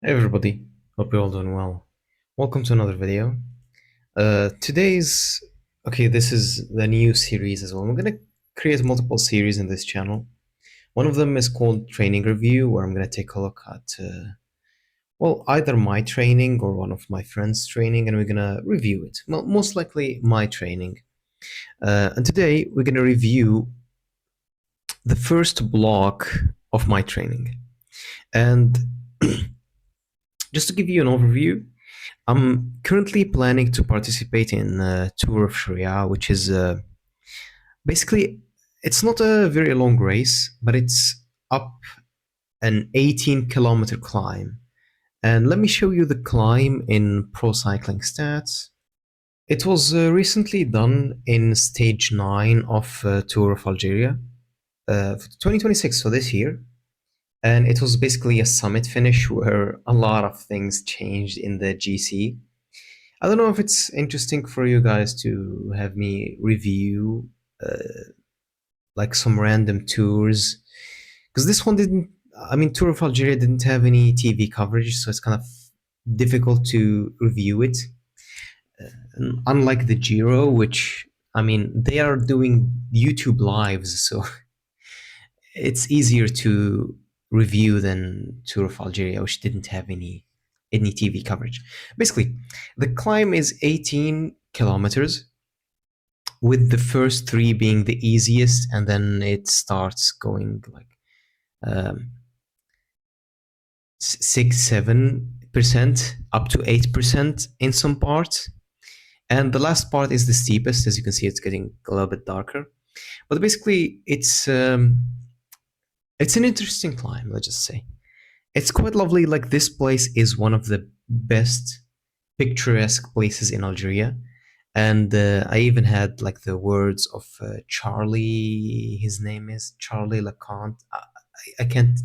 Hey everybody, hope you're all doing well. Welcome to another video. This is the new series as well. I'm gonna create multiple series in this channel. One of them is called Training Review, where I'm gonna take a look at, either my training or one of my friends' training, and we're gonna review it. Well, most likely my training. And today we're gonna review the first block of my training. And just to give you an overview, I'm currently planning to participate in Tour of Sharia, which is basically it's not a very long race, but it's up an 18-kilometer climb. And let me show you the climb in Pro Cycling Stats. It was recently done in stage 9 of Tour of Algeria, 2026, so this year. And it was basically a summit finish where a lot of things changed in the GC. I don't know if it's interesting for you guys to have me review like some random tours, because this one didn't. I mean, Tour of Algeria didn't have any TV coverage, so it's kind of difficult to review it. And unlike the Giro, which I mean, they are doing YouTube lives, so it's easier to review than Tour of Algeria, which didn't have any TV coverage. Basically, the climb is 18 kilometers, with the first three being the easiest, and then it starts going like um, 6-7% up to 8% in some parts, and the last part is the steepest. As you can see, it's getting a little bit darker, but basically it's an interesting climb. Let's just say it's quite lovely. Like, this place is one of the best picturesque places in Algeria. And I even had like the words of Charlie. His name is Charlie Laconte. I can't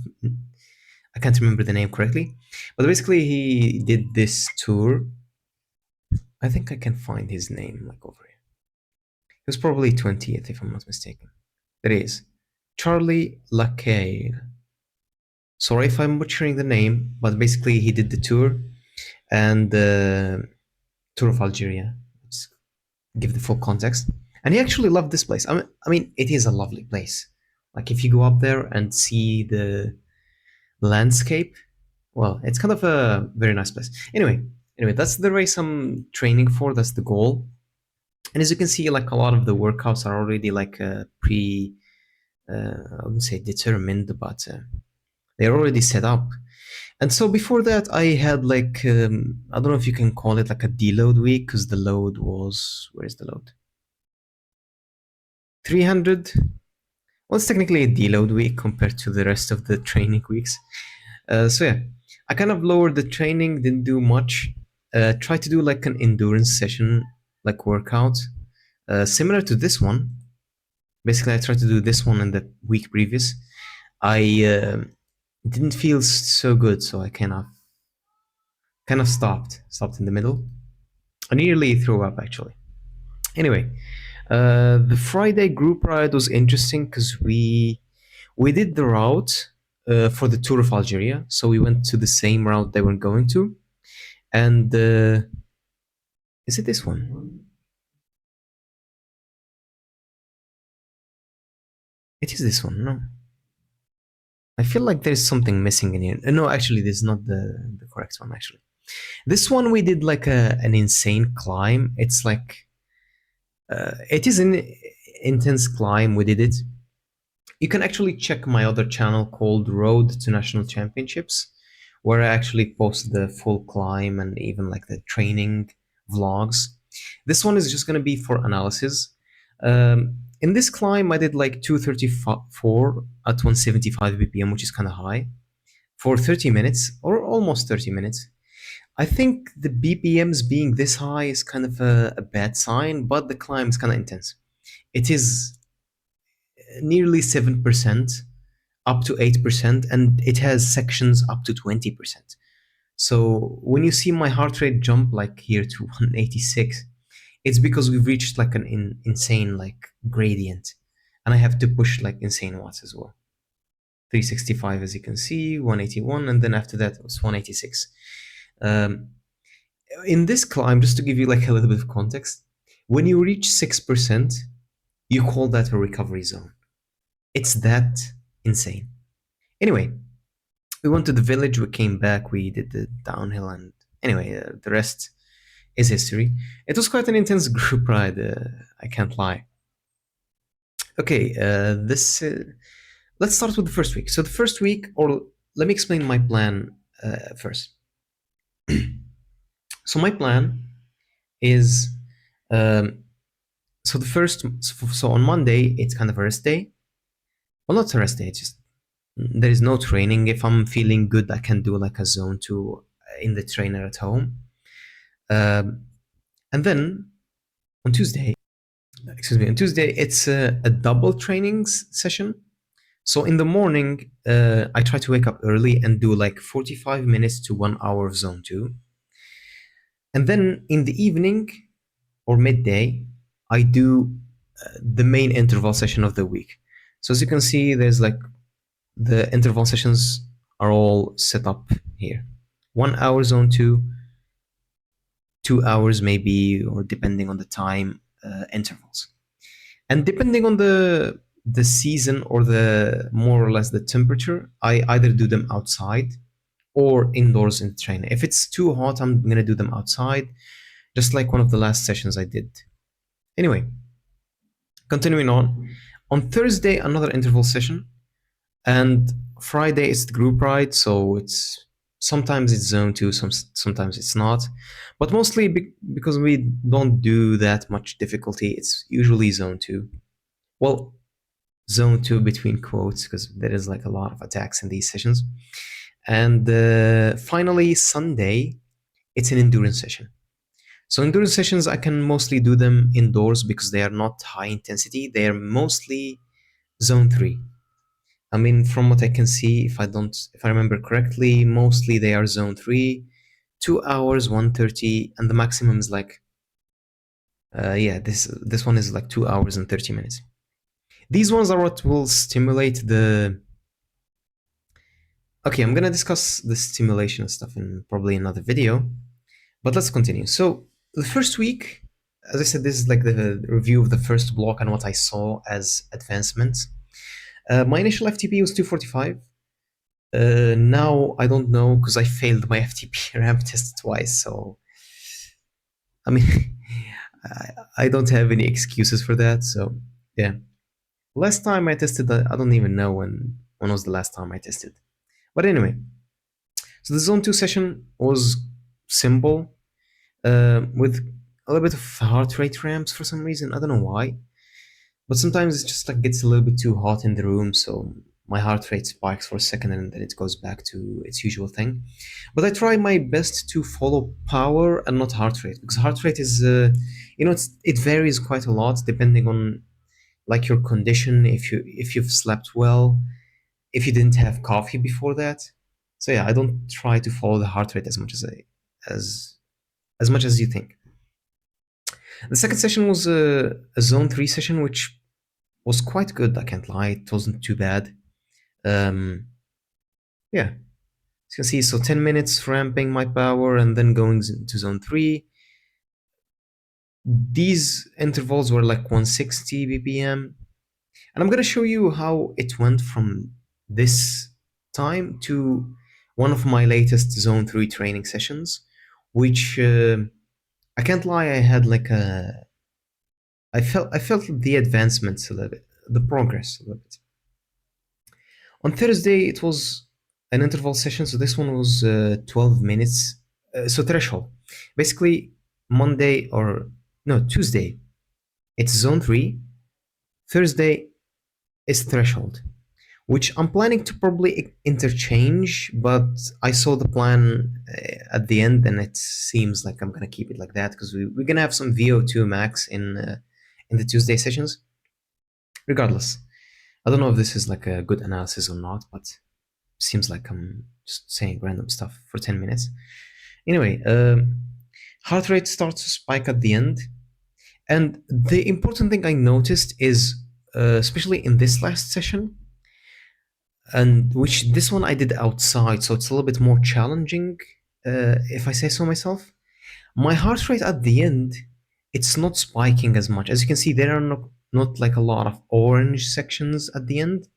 remember the name correctly, but basically he did this tour. I think I can find his name like over here. He was probably 20th, if I'm not mistaken. There he is, Charlie Lacaille. Sorry if I'm butchering the name, but basically he did the tour, and tour of Algeria. Let's give the full context. And he actually loved this place. I mean, it is a lovely place. Like, if you go up there and see the landscape, well, it's kind of a very nice place. Anyway, that's the race I'm training for. That's the goal. And as you can see, like, a lot of the workouts are already like I wouldn't say determined, but they're already set up. And so before that, I had like I don't know if you can call it like a deload week, because the load was, where's the load? 300. Well, it's technically a deload week compared to the rest of the training weeks. So yeah, I kind of lowered the training, didn't do much. Tried to do like an endurance session, like workout, similar to this one. Basically, I tried to do this one in the week previous. I didn't feel so good, so I kind of stopped in the middle. I nearly threw up actually. Anyway, the Friday group ride was interesting because we did the route for the Tour of Algeria, so we went to the same route they were going to, and is it this one? It is this one. No, I feel like there's something missing in here. No, actually, this is not the correct one. Actually, this one we did like an insane climb. It's like it is an intense climb. We did it. You can actually check my other channel called Road to National Championships, where I actually post the full climb and even like the training vlogs. This one is just going to be for analysis. In this climb, I did like 234 at 175 BPM, which is kind of high, for 30 minutes or almost 30 minutes. I think the BPMs being this high is kind of a bad sign, but the climb is kind of intense. It is nearly 7%, up to 8%, and it has sections up to 20%. So when you see my heart rate jump like here to 186, it's because we've reached like an insane like gradient, and I have to push like insane watts as well. 365, as you can see, 181, and then after that it was 186. Um, in this climb, just to give you like a little bit of context, when you reach 6%, you call that a recovery zone. It's that insane. Anyway, we went to the village, we came back, we did the downhill, and anyway, the rest is history. It was quite an intense group ride, I can't lie. Okay, let's start with the first week. So the first week, or let me explain my plan first. So my plan is, um, so the first, so on Monday it's kind of a rest day. Well, not a rest day. It's just there is no training. If I'm feeling good, I can do like a zone two in the trainer at home. And then on Tuesday, excuse me, on Tuesday it's a double trainings session. So in the morning, I try to wake up early and do like 45 minutes to 1 hour of zone two. And then in the evening or midday, I do the main interval session of the week. So as you can see, there's like the interval sessions are all set up here. 1 hour zone two, 2 hours maybe, or depending on the time intervals. And depending on the season or the more or less the temperature, I either do them outside or indoors in the trainer. If it's too hot, I'm gonna do them outside, just like one of the last sessions I did. Anyway, continuing on. On Thursday, another interval session, and Friday is the group ride, so it's sometimes it's zone two, sometimes it's not, but mostly because we don't do that much difficulty, it's usually zone two. Well, zone two between quotes, because there is like a lot of attacks in these sessions. And finally, Sunday, it's an endurance session. So endurance sessions, I can mostly do them indoors because they are not high intensity. They are mostly zone three. I mean, from what I can see, if I remember correctly, mostly they are zone three, 2 hours, 130, and the maximum is like, yeah, this one is like 2 hours and 30 minutes. These ones are what will stimulate the. Okay, I'm gonna discuss the stimulation stuff in probably another video, but let's continue. So the first week, as I said, this is like the review of the first block and what I saw as advancements. My initial FTP was 245. Now I don't know because I failed my FTP ramp test twice. So I mean, I don't have any excuses for that. So yeah, last time I tested, I don't even know when was the last time I tested. But anyway, so the zone two session was simple, with a little bit of heart rate ramps for some reason. I don't know why, but sometimes it just like gets a little bit too hot in the room, so my heart rate spikes for a second and then it goes back to its usual thing. But I try my best to follow power and not heart rate, because heart rate is, it varies quite a lot depending on like your condition, if you've slept well, if you didn't have coffee before that. So yeah, I don't try to follow the heart rate as much as much as you think. The second session was a zone three session, which was quite good. I can't lie; it wasn't too bad. Yeah, as you can see, so 10 minutes ramping my power and then going to zone three. These intervals were like 160 BPM, and I'm gonna show you how it went from this time to one of my latest zone three training sessions, which I can't lie, I had like I felt the advancements a little bit, the progress a little bit. On Thursday, it was an interval session, so this one was 12 minutes. So threshold. Basically, Monday or no, Tuesday, it's zone three. Thursday is threshold, which I'm planning to probably interchange, but I saw the plan at the end and it seems like I'm going to keep it like that because we're going to have some VO2 max in the Tuesday sessions. Regardless, I don't know if this is like a good analysis or not, but seems like I'm just saying random stuff for 10 minutes. Anyway, heart rate starts to spike at the end. And the important thing I noticed is, especially in this last session, and which this one I did outside, so it's a little bit more challenging, if I say so myself. My heart rate at the end, it's not spiking as much. As you can see, there are not like a lot of orange sections at the end.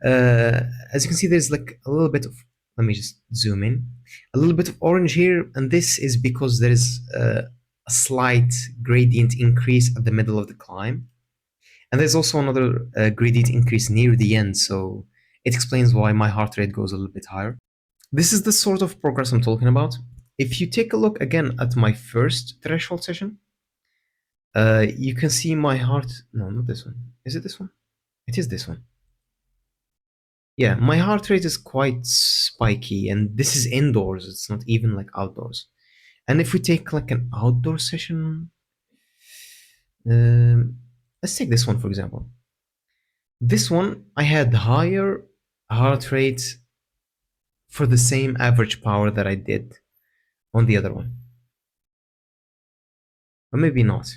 Uh, as you can see, there's like a little bit of, let me just zoom in, a little bit of orange here, and this is because there is a slight gradient increase at the middle of the climb. And there's also another gradient increase near the end, so it explains why my heart rate goes a little bit higher. This is the sort of progress I'm talking about. If you take a look again at my first threshold session, you can see my heart. No, not this one. Is it this one? It is this one. Yeah, my heart rate is quite spiky, and this is indoors. It's not even like outdoors. And if we take like an outdoor session, um, let's take this one for example. This one, I had higher heart rate for the same average power that I did on the other one. Or maybe not.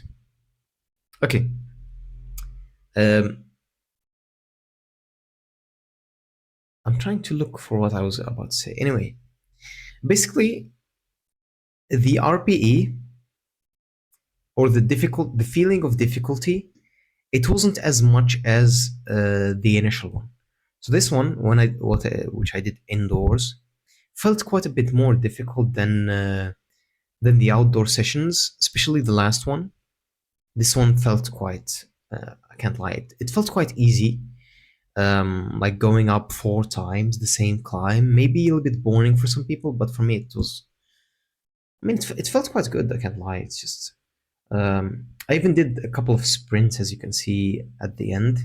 Okay. Um, I'm trying to look for what I was about to say. Anyway, basically, the RPE or the feeling of difficulty, it wasn't as much as the initial one. So this one, which I did indoors, felt quite a bit more difficult than the outdoor sessions, especially the last one. This one felt quite, I can't lie, it felt quite easy. Like going up 4 times the same climb, maybe a little bit boring for some people, but for me it was. I mean, it felt quite good. I can't lie. It's just I even did a couple of sprints, as you can see at the end.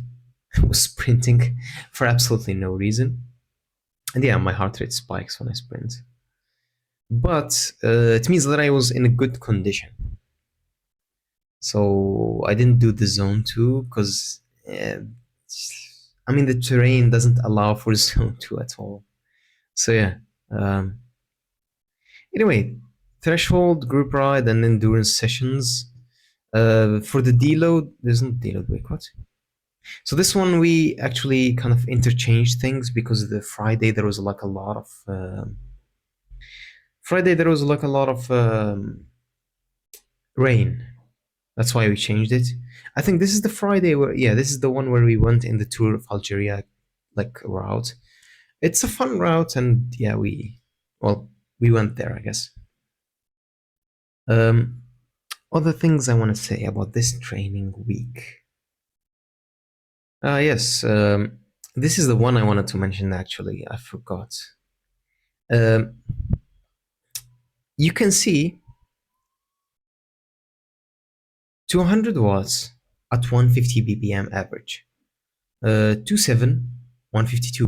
I was sprinting for absolutely no reason, and yeah, my heart rate spikes when I sprint. But it means that I was in a good condition. So I didn't do the zone two because, I mean, the terrain doesn't allow for zone two at all. So yeah. Um, anyway, threshold, group ride, and endurance sessions. For the deload, there's no deload. Wait, what? So this one we actually kind of interchanged things because the Friday there was like a lot of rain. That's why we changed it. I think this is the Friday where, yeah, this is the one where we went in the tour of Algeria, like route. It's a fun route, and yeah, well, we went there, I guess. Um, Other things I want to say about this training week. Yes, this is the one I wanted to mention actually. I forgot. Um, you can see 200 watts at 150 BPM average. 27, 152,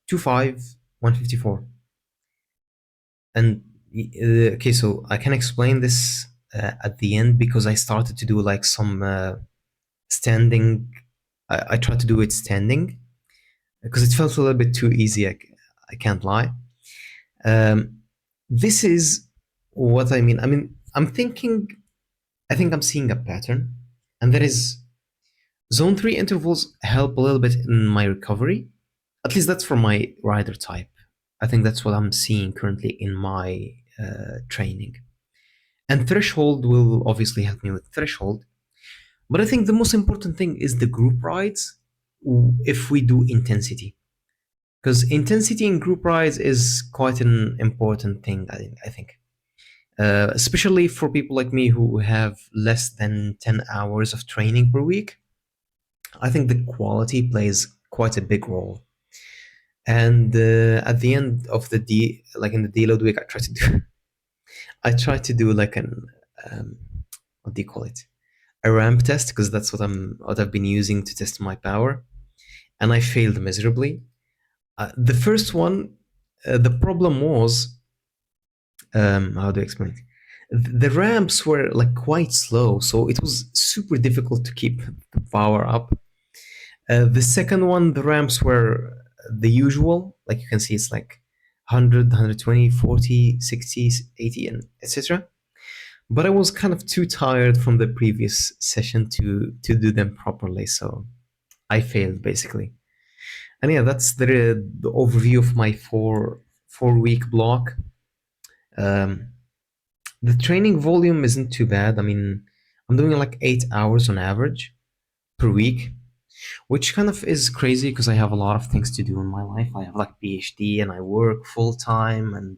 25, 154. And okay, so I can explain this at the end because I started to do like some standing. I tried to do it standing because it felt a little bit too easy. I can't lie. Um, this is what I mean. I mean, I think I'm seeing a pattern, and that is zone 3 intervals help a little bit in my recovery. At least that's for my rider type. I think that's what I'm seeing currently in my training. And threshold will obviously help me with threshold. But I think the most important thing is the group rides if we do intensity. Because intensity in group rides is quite an important thing, I think. Especially for people like me who have less than 10 hours of training per week. I think the quality plays quite a big role. And at the end of like in the deload week, I try to do like um, what do you call it? A ramp test because that's what I've been using to test my power, and I failed miserably. The first one, the problem was, how do I explain it? The ramps were like quite slow, so it was super difficult to keep the power up. The second one, the ramps were the usual, like you can see, it's like 100, 120, 40, 60, 80, and etc. But I was kind of too tired from the previous session to do them properly, so I failed basically. And yeah, that's the overview of my four week block. Um, the training volume isn't too bad. I mean, I'm doing like 8 hours on average per week, which kind of is crazy because I have a lot of things to do in my life. I have like PhD and I work full time, and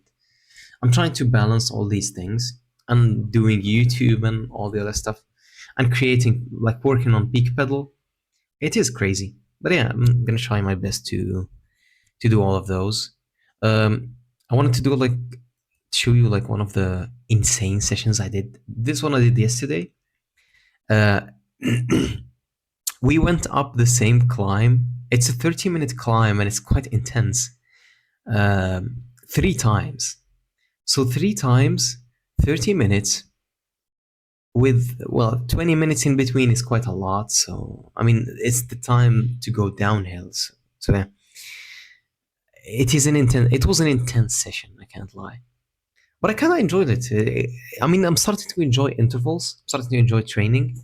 I'm trying to balance all these things and doing YouTube and all the other stuff and creating like working on PeakPedal. It is crazy, but yeah, I'm gonna try my best to do all of those. I wanted to do like show you like one of the insane sessions I did. This one I did yesterday. Uh, we went up the same climb. It's a 30-minute climb and it's quite intense. Three times. So three times, 30 minutes with, well, 20 minutes in between is quite a lot. So, I mean, it's the time to go downhill. So yeah, it was an intense session. I can't lie. But I kind of enjoyed it. I mean, I'm starting to enjoy intervals, starting to enjoy training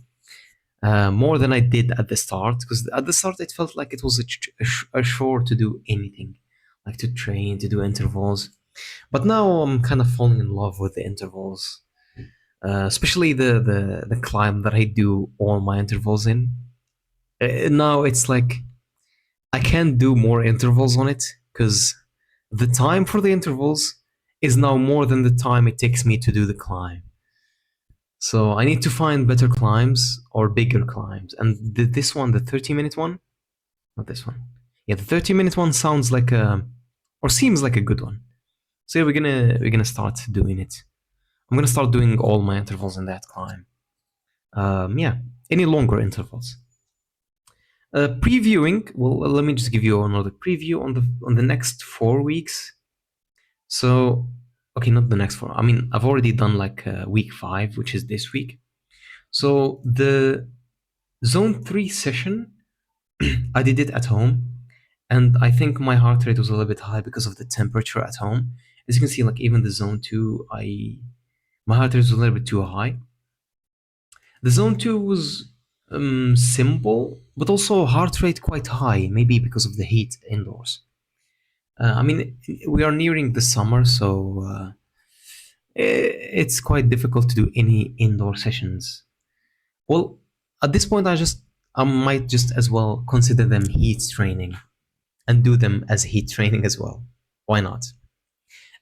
more than I did at the start. Because at the start, it felt like it was a chore to do anything, like to train, to do intervals. But now I'm kind of falling in love with the intervals, especially the climb that I do all my intervals in. Now it's like I can't do more intervals on it because the time for the intervals is now more than the time it takes me to do the climb. So I need to find better climbs or bigger climbs. And this one, the 30-minute one, not this one. Yeah, the 30-minute one sounds like a, or seems like a good one. So yeah, we're gonna start doing it. I'm gonna start doing all my intervals in that climb. Yeah, any longer intervals. Previewing. Well, let me just give you another preview on the next 4 weeks. So, okay, not the next four. I mean, I've already done like week 5, which is this week. So the zone 3 session, I did it at home, and I think my heart rate was a little bit high because of the temperature at home. As you can see, like even the zone 2, my heart rate was a little bit too high. The zone 2 was simple, but also heart rate quite high, maybe because of the heat indoors. I mean, we are nearing the summer, so it's quite difficult to do any indoor sessions. Well, at this point, I might just as well consider them heat training and do them as heat training as well. Why not?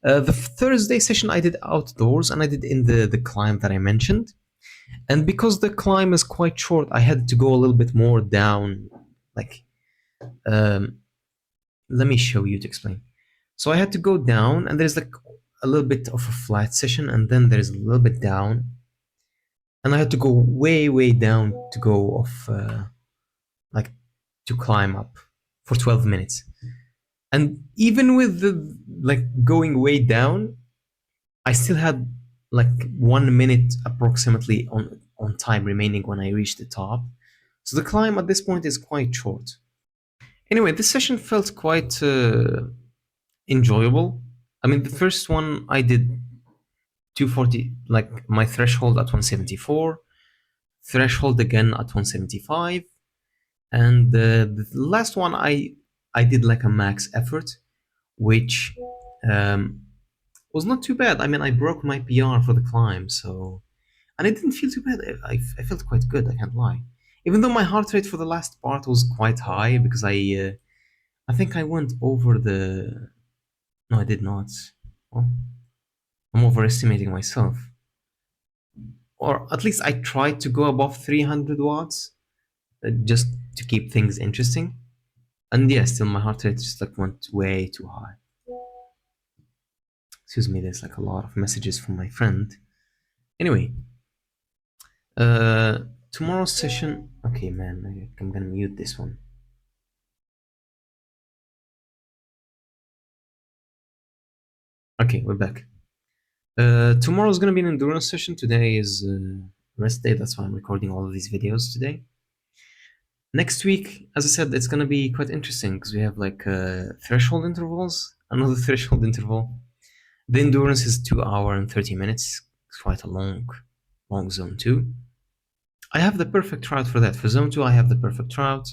The Thursday session I did outdoors and I did in the climb that I mentioned. And because the climb is quite short, I had to go a little bit more down. Like, um, let me show you to explain. So I had to go down, and there's like a little bit of a flat session, and then there's a little bit down, and I had to go way, way down to go off, like, to climb up for 12 minutes. And even with the like going way down, I still had like 1 minute approximately on time remaining when I reached the top. So the climb at this point is quite short. Anyway, this session felt quite enjoyable. I mean, the first one I did 240, like my threshold at 174, threshold again at 175, and the last one I did like a max effort, which um, was not too bad. I mean, I broke my PR for the climb, so and it didn't feel too bad. I felt quite good. I can't lie. Even though my heart rate for the last part was quite high because I think I went over the. No, I did not. Well, I'm overestimating myself. Or at least I tried to go above 300 watts just to keep things interesting. And yeah, still my heart rate just like went way too high. Excuse me, there's like a lot of messages from my friend. Anyway, uh, tomorrow's session. Okay, man, I'm gonna mute this one. Okay, we're back. Tomorrow's gonna be an endurance session. Today is rest day. That's why I'm recording all of these videos today. Next week, as I said, it's gonna be quite interesting because we have like threshold intervals, another threshold interval. The endurance is 2 hours and 30 minutes. It's quite a long zone 2. I have the perfect route for that. For zone 2, I have the perfect route.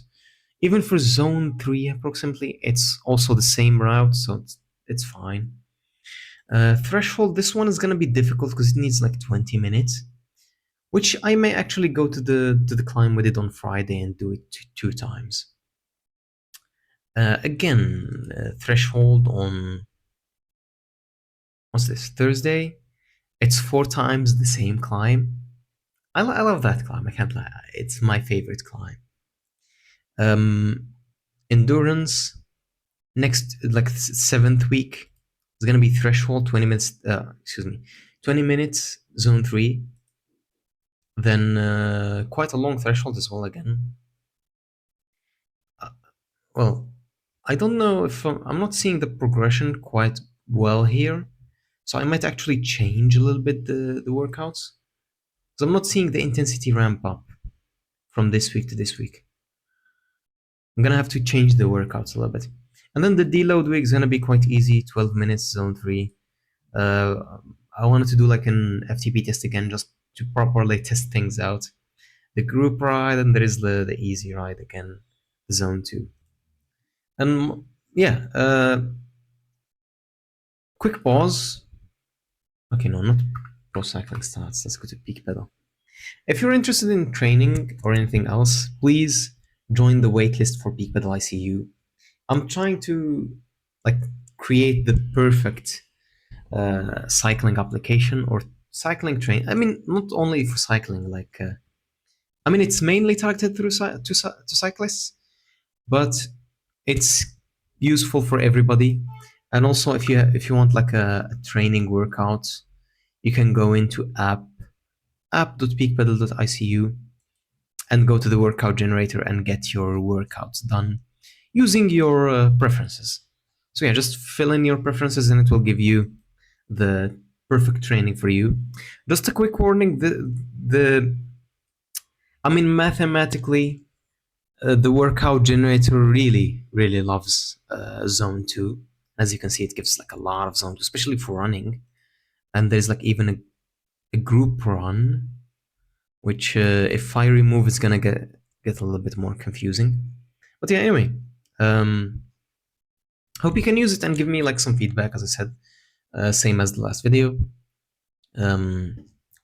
Even for zone 3 approximately, it's also the same route, so it's fine. Threshold, this one is going to be difficult because it needs like 20 minutes, which I may actually go to the climb we did on Friday and do it two times. Again, threshold on, what's this, Thursday? It's 4 times the same climb. I love that climb, I can't lie. It's my favorite climb. Endurance, next, like, seventh week, is going to be threshold, 20 minutes, 20 minutes, zone 3. Then quite a long threshold as well again. Well, I don't know if I'm not seeing the progression quite well here. So I might actually change a little bit the workouts. So I'm not seeing the intensity ramp up from this week to this week. I'm gonna have to change the workouts a little bit. And then the deload week is gonna be quite easy, 12 minutes, zone 3. Uh, I wanted to do like an FTP test again just to properly test things out. The group ride, and there is the easy ride again, zone 2. And yeah, quick pause. Okay, no, not pro cycling stats. Let's go to PeakPedal. If you're interested in training or anything else, please join the waitlist for PeakPedal ICU. I'm trying to like create the perfect cycling application or cycling train. I mean, not only for cycling. Like, I mean, it's mainly targeted through to cyclists, but it's useful for everybody. And also, if you want like a training workout, you can go into app.peakpedal.icu and go to the workout generator and get your workouts done using your preferences. So yeah, just fill in your preferences and it will give you the perfect training for you. Just a quick warning: the I mean, mathematically, the workout generator really loves Zone 2. As you can see, it gives like a lot of Zone 2, especially for running. And there's like even a group run, which if I remove, it's gonna get a little bit more confusing. But yeah, anyway, hope you can use it and give me like some feedback. As I said, same as the last video.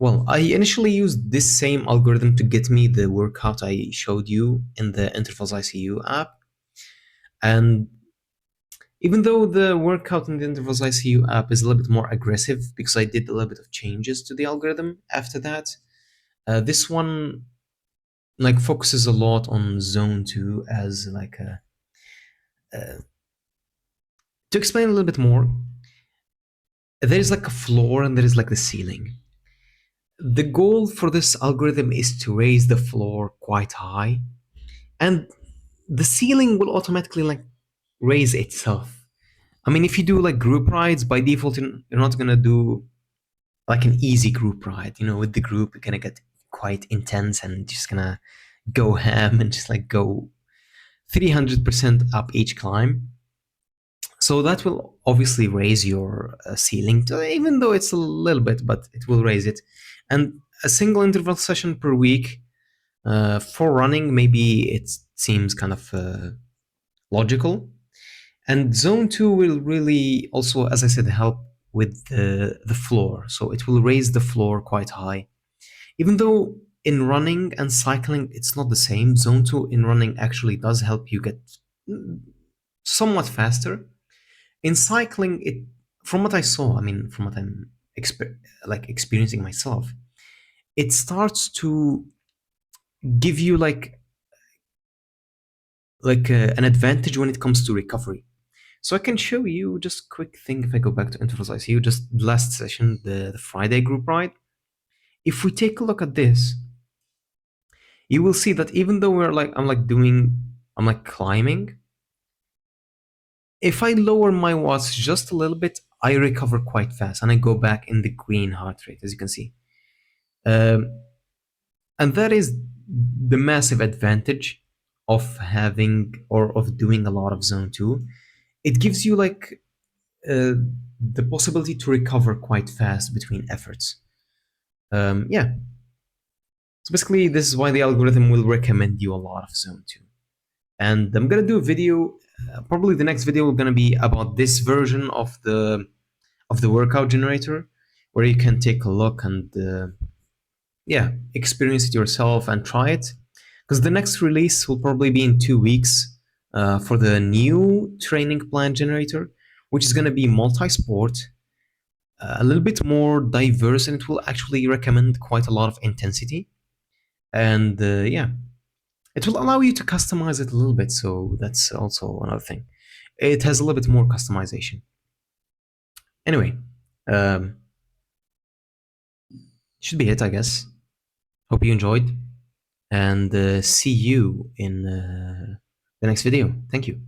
Well, I initially used this same algorithm to get me the workout I showed you in the Intervals ICU app. And even though the workout in the Intervals ICU app is a little bit more aggressive because I did a little bit of changes to the algorithm after that, this one like focuses a lot on zone 2 as like to explain a little bit more, there's like a floor and there is like the ceiling. The goal for this algorithm is to raise the floor quite high, and the ceiling will automatically like raise itself. I mean, if you do like group rides, by default, you're not gonna do like an easy group ride. You know, with the group, you're gonna get quite intense and just gonna go ham and just like go 300% up each climb. So that will obviously raise your ceiling, even though it's a little bit, but it will raise it. And a single interval session per week for running, maybe it seems kind of logical. And zone 2 will really also, as I said, help with the floor. So it will raise the floor quite high. Even though in running and cycling, it's not the same, zone 2 in running actually does help you get somewhat faster. In cycling, it, from what I saw, I mean, from what I'm experiencing myself, it starts to give you an advantage when it comes to recovery. So I can show you just quick thing. If I go back to Intervals ICU, just last session, the Friday group ride. If we take a look at this, you will see that even though I'm like climbing, if I lower my watts just a little bit, I recover quite fast and I go back in the green heart rate, as you can see. And that is the massive advantage of having or of doing a lot of zone 2. It gives you like the possibility to recover quite fast between efforts. Yeah. So basically, this is why the algorithm will recommend you a lot of zone 2. And I'm gonna do a video. Probably the next video is gonna be about this version of the workout generator, where you can take a look and yeah, experience it yourself and try it. Because the next release will probably be in 2 weeks for the new training plan generator, which is gonna be multi-sport, a little bit more diverse, and it will actually recommend quite a lot of intensity. And yeah, it will allow you to customize it a little bit. So that's also another thing. It has a little bit more customization. Anyway, um, should be it, I guess. Hope you enjoyed, and see you in the next video. Thank you.